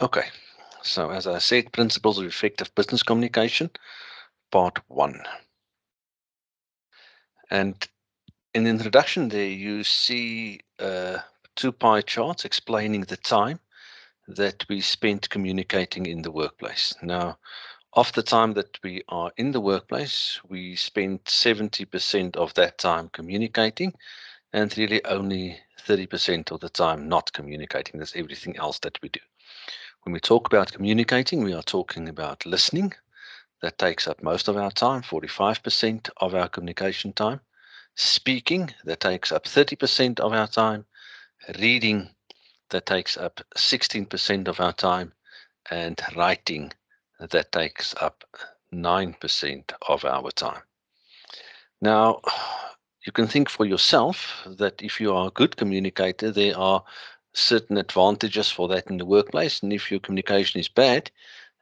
Okay, so as I said, Principles of Effective Business Communication, Part 1. And in the introduction there, you see two pie charts explaining the time that we spent communicating in the workplace. Now, of the time that we are in the workplace, we spend 70% of that time communicating and really only 30% of the time not communicating. That's everything else that we do. When we talk about communicating, we are talking about listening. That takes up most of our time, 45% of our communication time. Speaking, that takes up 30% of our time. Reading, that takes up 16% of our time. And writing, that takes up 9% of our time. Now, you can think for yourself that if you are a good communicator, there are certain advantages for that in the workplace. And if your communication is bad,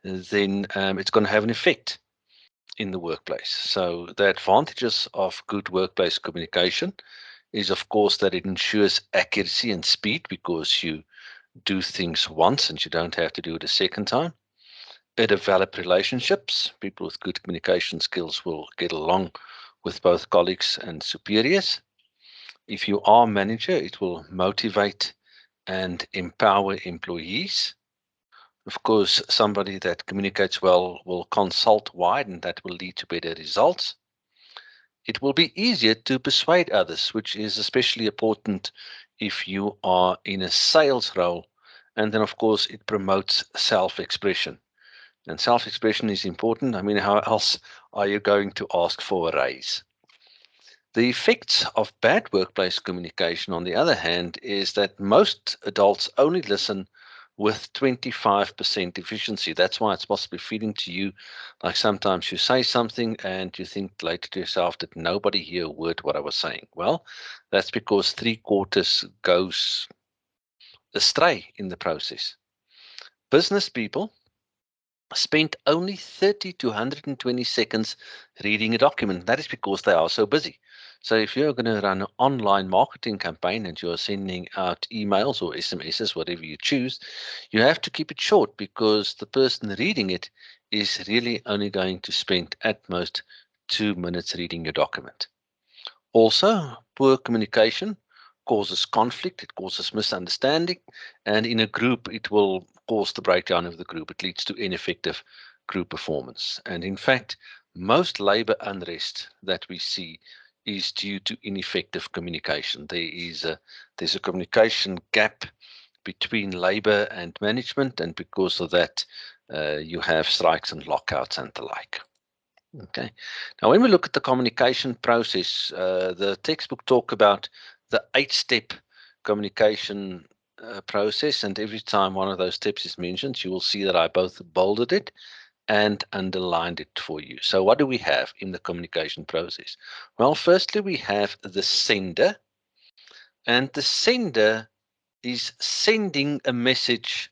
then it's going to have an effect in the workplace. So the advantages of good workplace communication is, of course, that it ensures accuracy and speed because you do things once and you don't have to do it a second time. It develops relationships. People with good communication skills will get along with both colleagues and superiors. If you are a manager, it will motivate and empower employees. Of course, somebody that communicates well will consult wide, and that will lead to better results. It will be easier to persuade others, which is especially important if you are in a sales role. And then, of course, it promotes self-expression. And self-expression is important. I mean, how else are you going to ask for a raise? The effects of bad workplace communication, on the other hand, is that most adults only listen with 25% efficiency. That's why it's possibly feeling to you like sometimes you say something and you think later to yourself, did nobody hear a word what I was saying? Well, that's because 3/4 goes astray in the process. Business people spend only 30 to 120 seconds reading a document. That is because they are so busy. So if you're going to run an online marketing campaign and you're sending out emails or SMSs, whatever you choose, you have to keep it short because the person reading it is really only going to spend at most 2 minutes reading your document. Also, poor communication causes conflict, it causes misunderstanding, and in a group, it will cause the breakdown of the group. It leads to ineffective group performance. And in fact, most labor unrest that we see is due to ineffective communication. There's a communication gap between labor and management, and because of that, you have strikes and lockouts and the like. Okay. Now, when we look at the communication process, the textbook talk about the 8-step communication process, and every time one of those steps is mentioned, you will see that I both bolded it and underlined it for you. So what do we have in the communication process? Well, firstly, we have the sender, and the sender is sending a message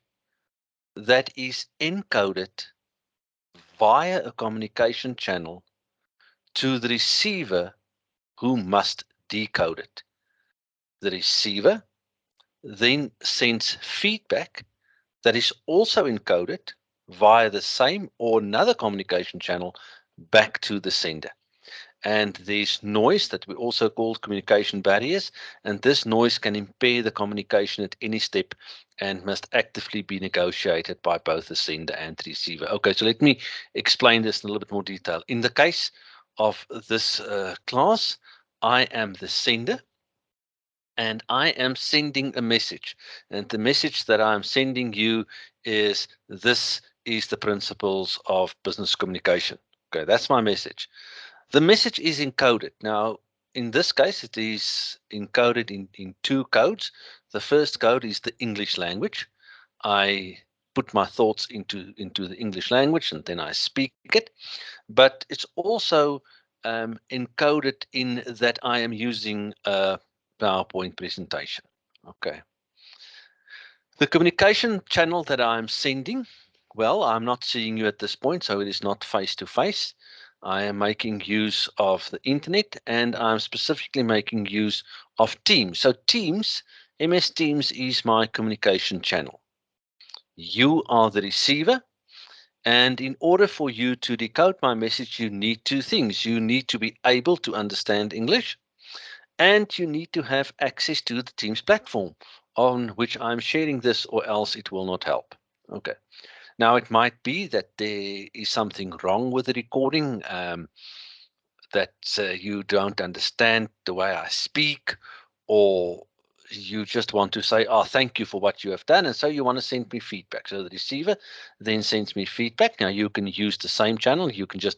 that is encoded via a communication channel to the receiver who must decode it. The receiver then sends feedback that is also encoded via the same or another communication channel back to the sender. And there's noise that we also call communication barriers, and this noise can impair the communication at any step and must actively be negotiated by both the sender and the receiver. Okay, so let me explain this in a little bit more detail. In the case of this class, I am the sender and I am sending a message. And the message that I'm sending you is, this is the principles of business communication. Okay, that's my message. The message is encoded. Now, in this case, it is encoded in two codes. The first code is the English language. I put my thoughts into the English language and then I speak it. But it's also encoded in that I am using a PowerPoint presentation. Okay. The communication channel that I'm sending, well, I'm not seeing you at this point, so it is not face-to-face. I am making use of the internet, and I'm specifically making use of Teams. So Teams, MS Teams is my communication channel. You are the receiver. And in order for you to decode my message, you need two things. You need to be able to understand English, and you need to have access to the Teams platform on which I'm sharing this, or else it will not help. Okay. Now, it might be that there is something wrong with the recording, that you don't understand the way I speak, or you just want to say, oh, thank you for what you have done. And so you want to send me feedback. So the receiver then sends me feedback. Now you can use the same channel. You can just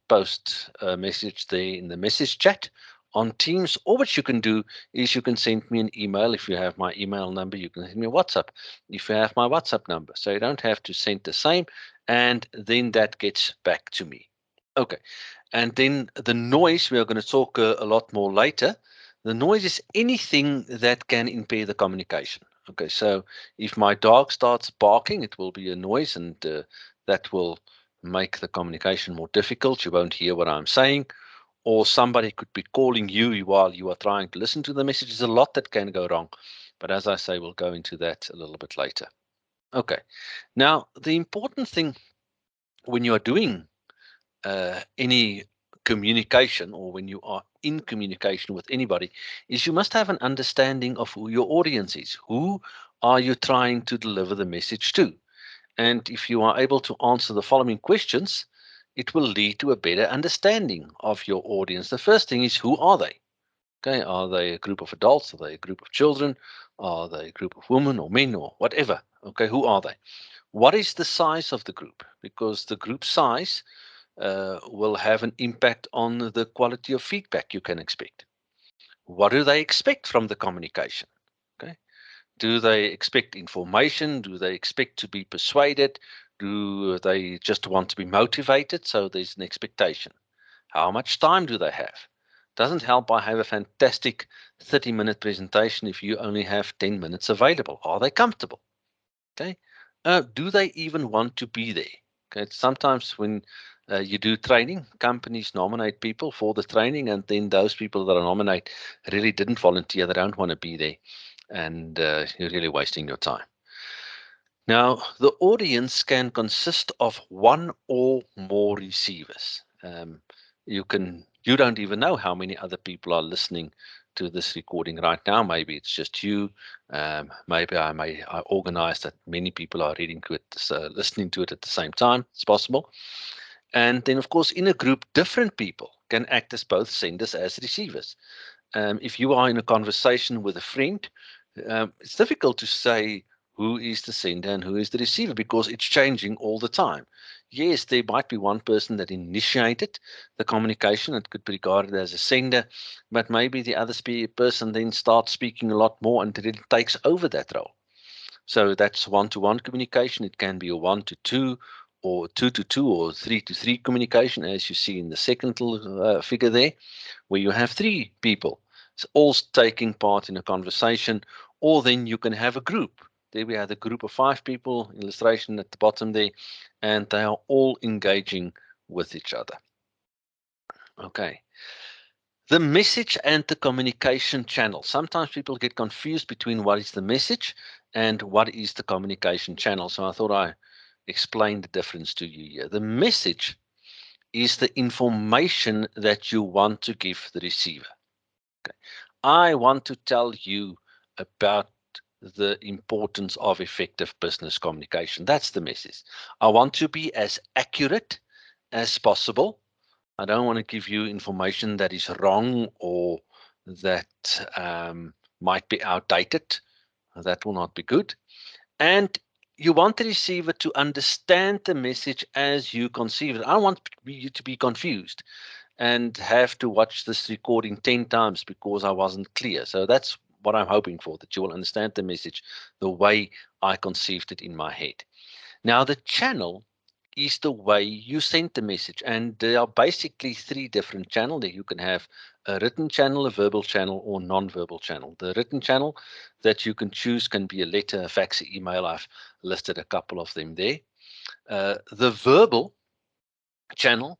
post a message there in the message chat on Teams. Or what you can do is you can send me an email. If you have my email number, you can send me a WhatsApp if you have my WhatsApp number. So you don't have to send the same. And then that gets back to me. Okay. And then the noise, we are going to talk a lot more later. The noise is anything that can impair the communication. Okay, so if my dog starts barking, it will be a noise, and that will make the communication more difficult. You won't hear what I'm saying. Or somebody could be calling you while you are trying to listen to the message. There's a lot that can go wrong. But as I say, we'll go into that a little bit later. Okay, now the important thing when you are doing any communication, or when you are in communication with anybody, is you must have an understanding of who your audience is. Who are you trying to deliver the message to? And if you are able to answer the following questions, it will lead to a better understanding of your audience. The first thing is, who are they? Okay, are they a group of adults? Are they a group of children? Are they a group of women or men or whatever? Okay, who are they? What is the size of the group? Because the group size will have an impact on the quality of feedback you can expect. What do they expect from the communication? Okay. Do they expect information? Do they expect to be persuaded? Do they just want to be motivated? So there's an expectation. How much time do they have? Doesn't help I have a fantastic 30-minute presentation if you only have 10 minutes available. Are they comfortable? Okay. Do they even want to be there? Okay. Sometimes when you do training, companies nominate people for the training, and then those people that are nominated really didn't volunteer. They don't want to be there, and you're really wasting your time. Now, the audience can consist of one or more receivers. You don't even know how many other people are listening to this recording right now. Maybe it's just you. Maybe I organize that many people are reading to it, listening to it at the same time. It's possible. And then, of course, in a group, different people can act as both senders as receivers. If you are in a conversation with a friend, it's difficult to say who is the sender and who is the receiver, because it's changing all the time. Yes, there might be one person that initiated the communication that could be regarded as a sender, but maybe the other person then starts speaking a lot more and it takes over that role. So that's one-to-one communication. It can be a 1-to-2 or 2-to-2 or 3-to-3 communication, as you see in the second little figure there, where you have three people all taking part in a conversation. Or then you can have a group. There we have a group of 5 people, illustration at the bottom there, and they are all engaging with each other. Okay. The message and the communication channel. Sometimes people get confused between what is the message and what is the communication channel. So I thought I explained the difference to you here. The message is the information that you want to give the receiver. Okay. I want to tell you about the importance of effective business communication. That's the message. I want to be as accurate as possible. I don't want to give you information that is wrong or that might be outdated. That will not be good. And you want the receiver to understand the message as you conceive it. I want you to be confused and have to watch this recording 10 times because I wasn't clear. So that's what I'm hoping for, that you will understand the message the way I conceived it in my head. Now, the channel is the way you send the message, and there are basically 3 different channels. You can have a written channel, a verbal channel, or non-verbal channel. The written channel that you can choose can be a letter, a fax, email. I've listed a couple of them there. The verbal channel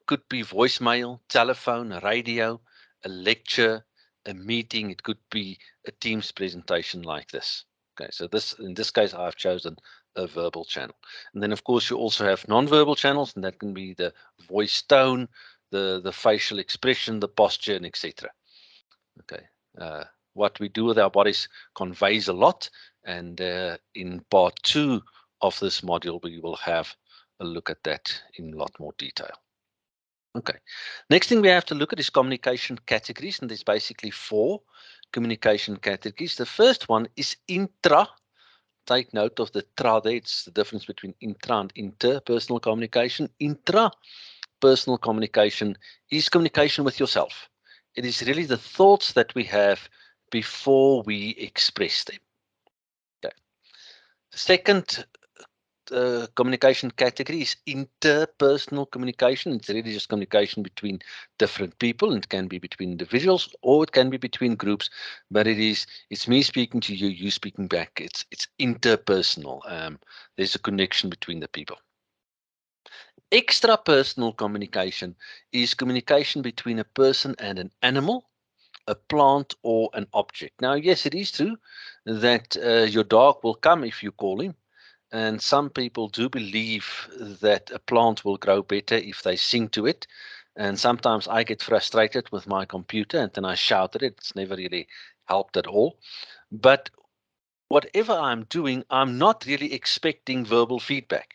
could be voicemail, telephone, radio, a lecture, a meeting. It could be a Teams presentation like this. Okay, so in this case, I've chosen a verbal channel. And then, of course, you also have non-verbal channels, and that can be the voice tone, the facial expression, the posture, and etc. Okay. What we do with our bodies conveys a lot, and in part 2 of this module, we will have a look at that in a lot more detail. Okay. Next thing we have to look at is communication categories, and there's basically 4 communication categories. The first one is intra. Take note of the tra there. It's the difference between intra and interpersonal communication. Intrapersonal communication is communication with yourself. It is really the thoughts that we have before we express them. Okay. Second communication category is interpersonal communication. It's really just communication between different people, and it can be between individuals or it can be between groups, but it's me speaking to you, you speaking back. It's interpersonal. There's a connection between the people. Extrapersonal communication is communication between a person and an animal, a plant, or an object. Now, yes, it is true that your dog will come if you call him. And some people do believe that a plant will grow better if they sing to it. And sometimes I get frustrated with my computer and then I shout at it. It's never really helped at all. But whatever I'm doing, I'm not really expecting verbal feedback.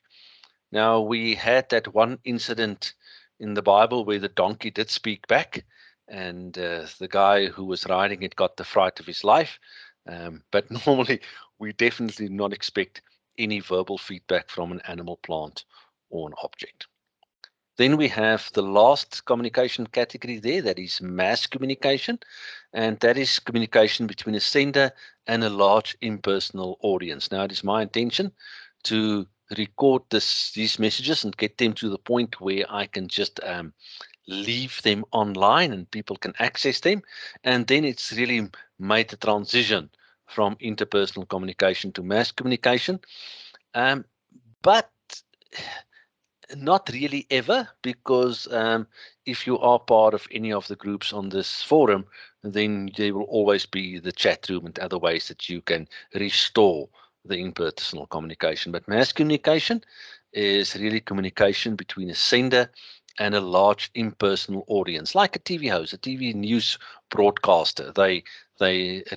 Now, we had that one incident in the Bible where the donkey did speak back, and the guy who was riding it got the fright of his life. But normally, we definitely not expect any verbal feedback from an animal, plant, or an object. Then we have the last communication category there, that is mass communication, and that is communication between a sender and a large impersonal audience. Now, it is my intention to record these messages and get them to the point where I can just leave them online and people can access them. And then it's really made the transition from interpersonal communication to mass communication. But not really ever, because if you are part of any of the groups on this forum, then there will always be the chat room and other ways that you can restore the interpersonal communication. But mass communication is really communication between a sender and a large impersonal audience, like a TV host, a TV news broadcaster. They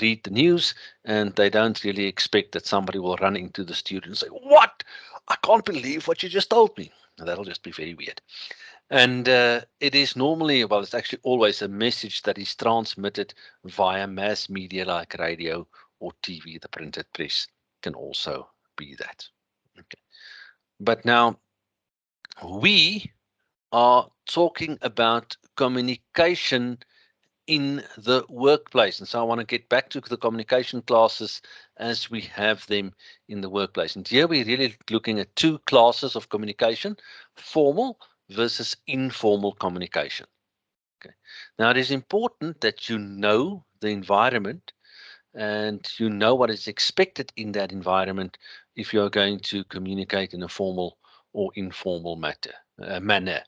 read the news and they don't really expect that somebody will run into the studio and say, "What? I can't believe what you just told me." That'll just be very weird. And it is normally, well, it's actually always a message that is transmitted via mass media like radio or TV. The printed press can also be that. Okay. But now we are talking about communication in the workplace. And so I want to get back to the communication classes as we have them in the workplace. And here we're really looking at 2 classes of communication: formal versus informal communication. Okay. Now, it is important that you know the environment and you know what is expected in that environment if you are going to communicate in a formal or informal manner.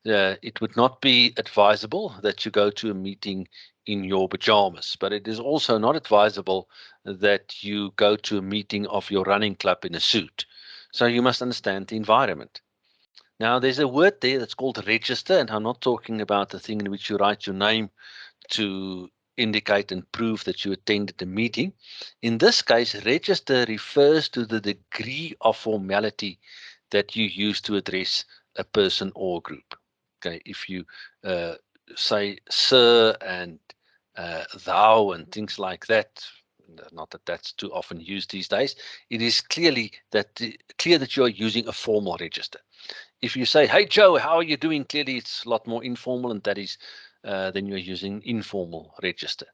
It would not be advisable that you go to a meeting in your pajamas, but it is also not advisable that you go to a meeting of your running club in a suit. So you must understand the environment. Now, there's a word there that's called register, and I'm not talking about the thing in which you write your name to indicate and prove that you attended the meeting. In this case, register refers to the degree of formality that you use to address a person or group. Okay, if you say sir and thou and things like that, not that that's too often used these days, it is clear that you are using a formal register. If you say, "Hey Joe, how are you doing?" clearly it's a lot more informal, and that is then you're using informal register.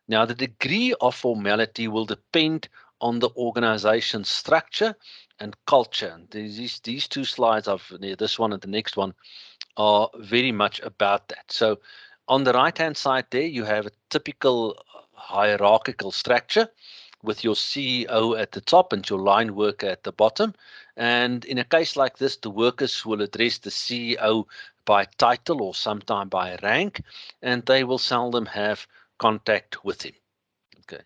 Now, the degree of formality will depend on the organization's structure and culture. These 2 slides, this one and the next one, are very much about that. So on the right-hand side there, you have a typical hierarchical structure with your CEO at the top and your line worker at the bottom. And in a case like this, the workers will address the CEO by title or sometime by rank, and they will seldom have contact with him. Okay.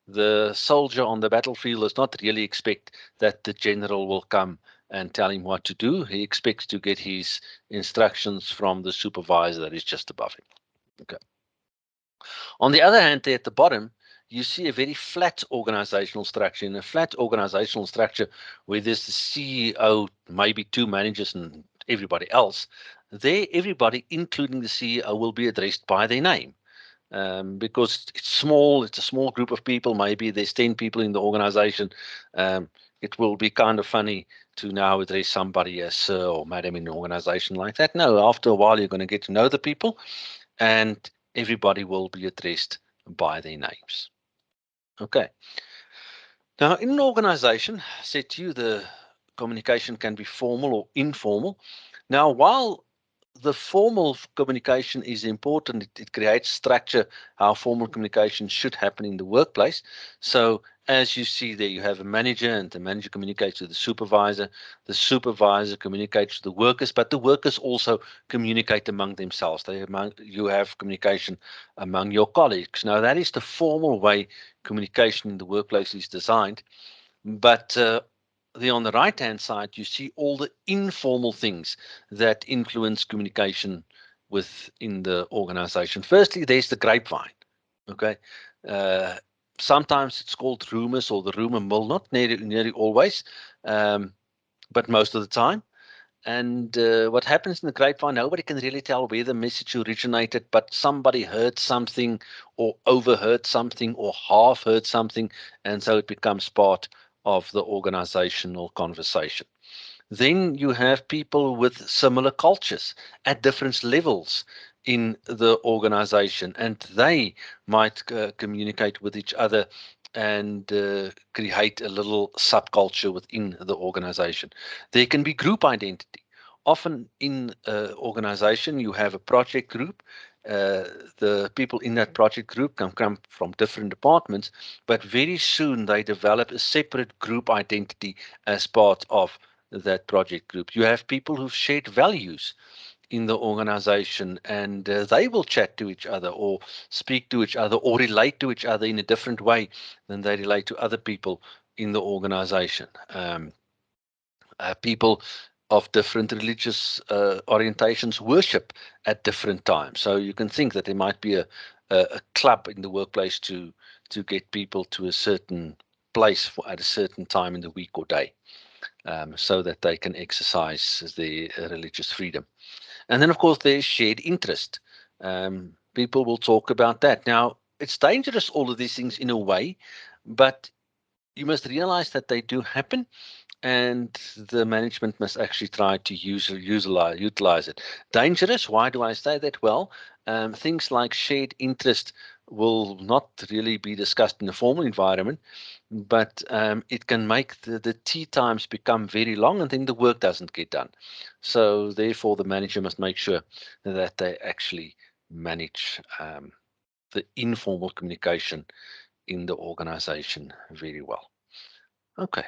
The soldier on the battlefield does not really expect that the general will come and tell him what to do. He expects to get his instructions from the supervisor that is just above him. Okay. On the other hand, there at the bottom, you see a very flat organizational structure. In a flat organizational structure where there's the CEO, maybe two managers and everybody else, there everybody, including the CEO, will be addressed by their name. Because it's small, it's a small group of people, maybe there's 10 people in the organization. It will be kind of funny to now address somebody as sir or madam in an organization like that. No, after a while, you're going to get to know the people, and everybody will be addressed by their names. Okay. Now, in an organization, I said to you, the communication can be formal or informal. Now, while the formal communication is important, it creates structure, how formal communication should happen in the workplace. So as you see there, you have a manager, and the manager communicates to the supervisor communicates to the workers, but the workers also communicate among themselves. You have communication among your colleagues. Now, that is the formal way communication in the workplace is designed. But on the right-hand side, you see all the informal things that influence communication within the organization. Firstly, there's the grapevine. Okay. Uh, Sometimes it's called rumors or the rumor mill, not nearly always, but most of the time. And what happens in the grapevine, nobody can really tell where the message originated, but somebody heard something or overheard something or half heard something, and so it becomes part of the organizational conversation. Then you have people with similar cultures at different levels in the organization, and they might communicate with each other and create a little subculture within the organization. There can be group identity. Often in an organization, you have a project group. The people in that project group come from different departments, but very soon they develop a separate group identity as part of that project group. You have people who've shared values in the organization, and they will chat to each other or speak to each other or relate to each other in a different way than they relate to other people in the organization. People of different religious orientations worship at different times. So you can think that there might be a club in the workplace to get people to a certain place at a certain time in the week or day, so that they can exercise their religious freedom. And then, of course, there's shared interest. People will talk about that. Now, it's dangerous, all of these things, in a way, but you must realize that they do happen, and the management must actually try to utilize it. Dangerous, why do I say that? Well, things like shared interest will not really be discussed in a formal environment, but it can make the tea times become very long, and then the work doesn't get done. So therefore, the manager must make sure that they actually manage the informal communication in the organization very well. Okay.